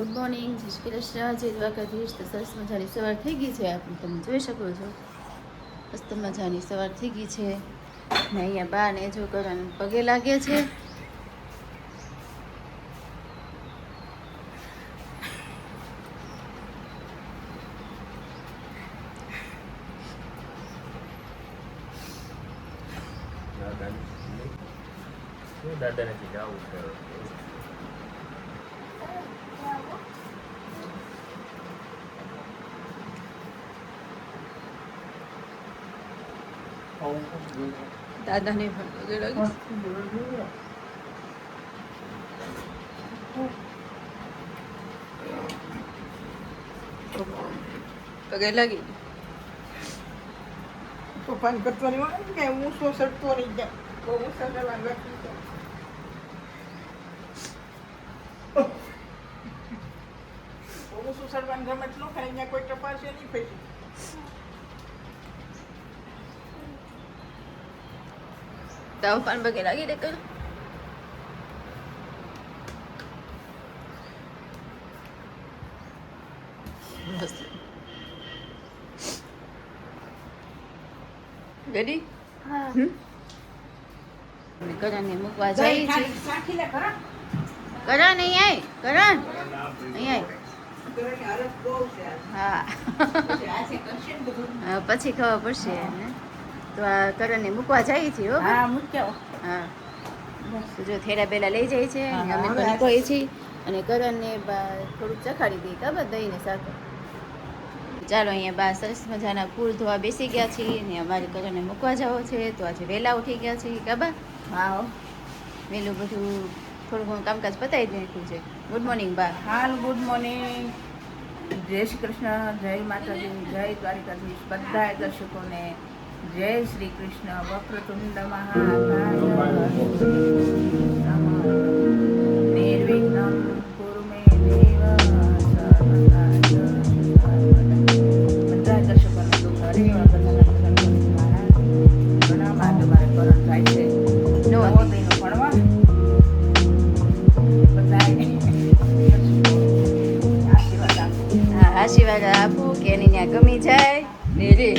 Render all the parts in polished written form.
Good morning, જય શ્રી કૃષ્ણ, જય દ્વારકાધીશ. તો સરસ મજાની સવાર થઈ ગઈ છે. આપણે તમે જોઈ શકો છો, મસ્ત મજાની સવાર થઈ ગઈ છે. ને અહીંયા બા ને જો કરવાને પગે લાગે છે. દાદાને જવું છે. દાદાને પણ પગે લાગે. પગે લાગી પપ્પાને કરતો નહીં હોય કે હું શું સડતો નહીં જાય બહુ સડવા લખી હું શું સડવાનું ગમે એટલું ખાઈ અહીંયા કોઈ તપાસે નહીં ફેરી તાવ પણ પગે લાગી દે કર. રેડી? હા કરણને મૂકવા જાય છે. સાખી લે ખરા કરણ અહીં આય, કરણ અહીં આય. ઘરની હાલત બહુ છે હા આજે કરશે ને બધું હા, પછી ખબર પડશે એને. તો આ કરણને મૂકવા જાય છે. હો હા મૂક્યો હા, તો જો થેડા બેલા લઈ જાય છે. અને અમે તો નીકળીએ છીએ. અને કરણને થોડુંક ચખાડી દઈએ ખબર દઈને સાકર. ચાલો, અહીંયા બા સરસ મજાના ફૂલ ધોવા બેસી ગયા છીએ. અને અમારે કરણને મૂકવા જવો છે. તો આજે વહેલા ઉઠી ગયા છીએ કાબા. હા વહેલું બધું થોડું ઘણું કામકાજ પતાવી નાખ્યું છે. ગુડ મોર્નિંગ બા. હાલ ગુડ મોર્નિંગ, જય શ્રી કૃષ્ણ, જય માતાજી, જય દ્વારિકાધીશ બધા દર્શકોને જય શ્રી કૃષ્ણ. વક્રતુંડ મહાકાય નિર્વિઘ્નમ કુરુ મે દેવ સર્વકાર્ય બધા દર્શકોને તો ઘરે બધાના દર્શન કરું મારા ઘણા માટે મારે કરણ થાય છે નવોદયનું ભણવા બધાને આશીર્વાદ આપો. હા, આશીર્વાદ આપું કે એની ત્યાં ગમી જાય ને રે.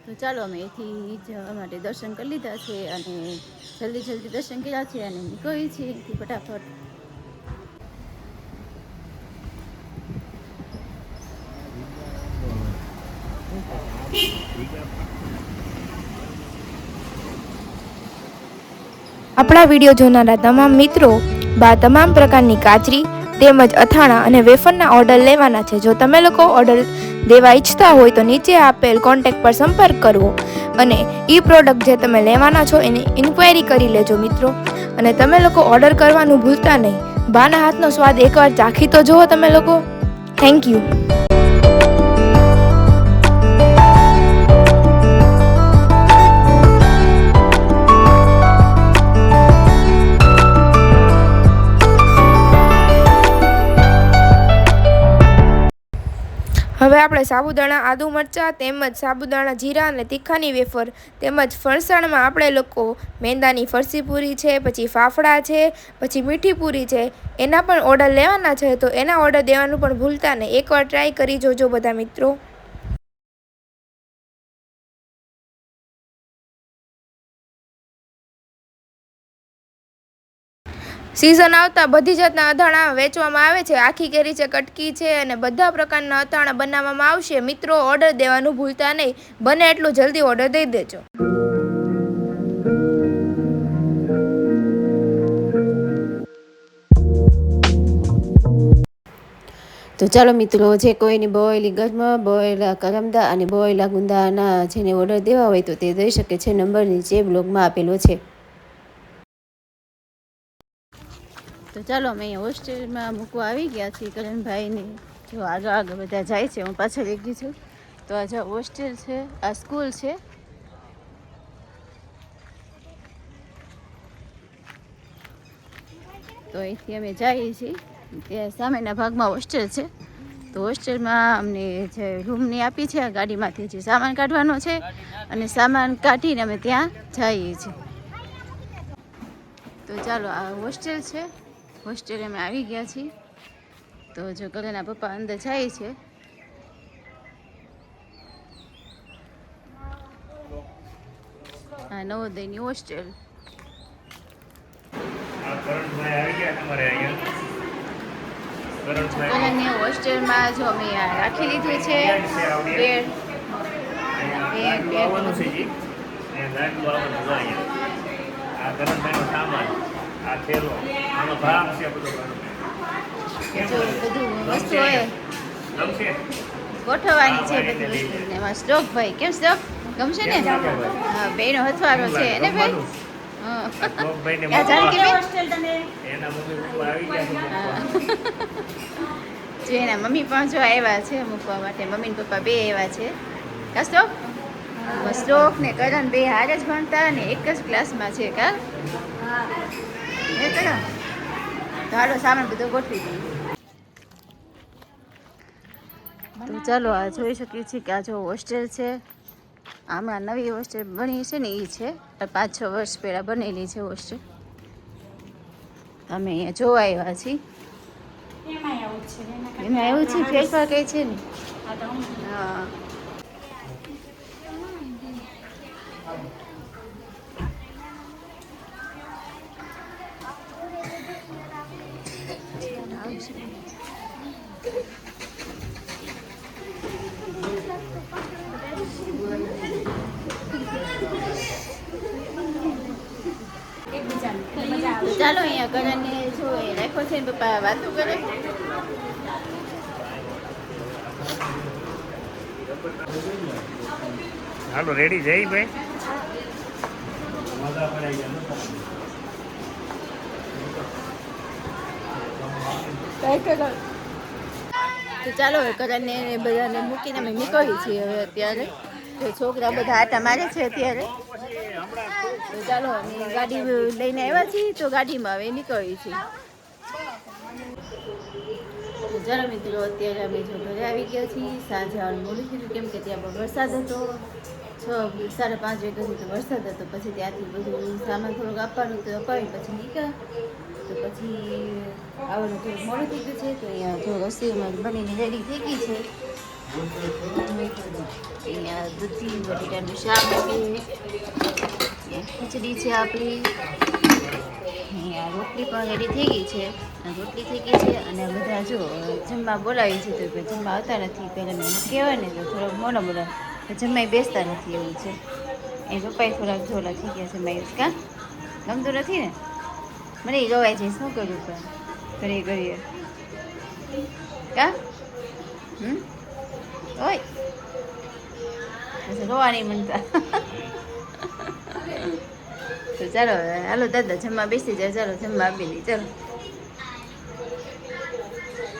તો ચાલો અમે અહીંથી જવા માટે દર્શન કરી લીધા છે અને જલ્દી દર્શન કર્યા છે અને નીકળીએ છીએ અહીંથી ફટાફટ. આપણા વિડીયો જોનારા તમામ મિત્રો તમામ પ્રકારની કાચરી તેમજ અથાણા અને વેફરના ઓર્ડર લેવાના છે. જો તમે લોકો ઓર્ડર દેવા ઈચ્છતા હોય તો નીચે આપેલ કોન્ટેક્ટ પર સંપર્ક કરવો અને એ પ્રોડક્ટ જે તમે લેવાના છો એની ઇન્ક્વાયરી કરી લેજો મિત્રો. અને તમે લોકો ઓર્ડર કરવાનું ભૂલતા નહીં. બાના હાથનો સ્વાદ એકવાર ચાખી તો જુઓ તમે લોકો. Thank you. હવે આપણે સાબુદાણા આદુ મરચાં તેમજ સાબુદાણા જીરા અને તીખાની વેફર તેમજ ફરસાણમાં આપણે લોકો મેંદાની ફરસી પૂરી છે, પછી ફાફડા છે, પછી મીઠી પૂરી છે, એના પણ ઓર્ડર લેવાના છે. તો એના ઓર્ડર દેવાનું પણ ભૂલતા નહીં. એકવાર ટ્રાય કરી જોજો બધા મિત્રો. સિઝન આવતા બધી જાતના અથાણા વેચવામાં આવે છે. આખી કેરી છે, કટકી છે અને બધા પ્રકારના અથાણા બનાવવામાં આવશે. મિત્રો ઓર્ડર દેવાનું ભૂલતા નહીં. બને એટલું જલ્દી ઓર્ડર દઈ દેજો. તો ચાલો મિત્રો, જે કોઈની બોઈલી ગરમા, બોઈલા કરમદા અને બોઈલા ગુંદાના જેને ઓર્ડર દેવા હોય તો તે દઈ શકે છે. નંબર નીચે બ્લોગમાં આપેલો છે. તો ચાલો અમે અહીંયા હોસ્ટેલમાં મૂકવા આવી ગયા છીએ કરણભાઈને. જો આગળ બધા જાય છે, હું પાછળ એક ગઈ છું. તો આ જો હોસ્ટેલ છે, આ સ્કૂલ છે. તો અહીંથી અમે જઈએ છીએ. ત્યાં સામેના ભાગમાં હોસ્ટેલ છે. તો હોસ્ટેલમાં અમને જે રૂમની આપી છે, આ ગાડીમાંથી જે સામાન કાઢવાનો છે અને સામાન કાઢીને અમે ત્યાં જઈએ છીએ. તો ચાલો આ હોસ્ટેલ છે. હોસ્ટેલ અમે આવી ગયા છીએ. તો જો કરેના પપ્પા અંદર જાય છે. આ નવોદયની હોસ્ટેલ. કરેની હોસ્ટેલમાં જો અમે રાખી લીધું છે બેડ. બધું વસ્તુ હોય ગોઠવવાની છે. બધી વસ્તુ એમાં સ્ટોક ભાઈ કેમ સ્ટોક ગમશે ને? હા, બેનો હથવારો છે એને ભાઈ. જો એના મમ્મી પણ જો આવ્યા છે મૂકવા માટે. મમ્મી ને પપ્પા બે આવ્યા છે. કા સ્ટોક શ્લોક ને કરણ બે હારે જ ભણતા ને એક જ ક્લાસમાં છે. કા તો હાલો સામાન બધો ગોઠવી દઈએ. તો ચાલો આ જોઈ શકીએ છીએ કે આ જો હોસ્ટેલ છે. હમણાં નવી હોસ્ટેલ બની છે ને એ છે. 5-6 વર્ષ પહેલાં બનેલી છે હોસ્ટેલ. અમે અહીંયા જોવા આવ્યા છીએ. એમાં એવું છે ફેરફાર કઈ છે ને. હા, ચાલો અહીંયા કરાને જો એ રાખો છે ને પપ્પા વાતો કરે. હાલો રેડી જઈ ભાઈ. તો ચાલો કરાને બધાને મૂકીને અમે નીકળીએ છીએ હવે અત્યારે. તો છોકરા બધા આટા મારે છે અત્યારે. તો ચાલો અમે ગાડી લઈને આવ્યા છીએ. તો ગાડીમાં હવે નીકળીએ છીએ. તો ચાલો મિત્રો, અત્યારે અમે જો ઘરે આવી ગયા છીએ. સાંજે આવવાનું મોડું થયું કેમ કે ત્યાં પણ વરસાદ હતો. 6-5:30 વાગ્યા સુધી તો વરસાદ હતો. પછી ત્યાંથી બધું સામાન થોડુંક આપવાનું તો અપાવી પછી નીકળ્યા. તો પછી આવવાનું થોડુંક મોડું થઈ ગયું છે. તો અહીંયા જો રસોઈમાં બનીને રેડી થઈ ગઈ છે. અહીંયા દૂધી બટેટાનું શાક છે, ખીચડી છે આપણી, અહીંયા રોટલી પણ રેડી થઈ ગઈ છે, રોટલી થઈ ગઈ છે. અને બધા જો જમવા બોલાવી છે તો જમવા આવતા નથી. પહેલાં મને કહેવાય ને તો થોડોક મોડા બોલાવે તો જમવાય બેસતા નથી એવું છે. એ પપ્પાએ થોડાક ઝોલા થઈ ગયા છે. મહેશ કા ગમતું નથી ને, મને ગવાય છે. શું કરું પણ ઘડીએ ઘડીએ કા ઓય રોવા નહીં મનતા. તો ચાલો હાલો દાદા જમવા બેસી જાય. ચાલો જમવા આપી દઈ. ચાલો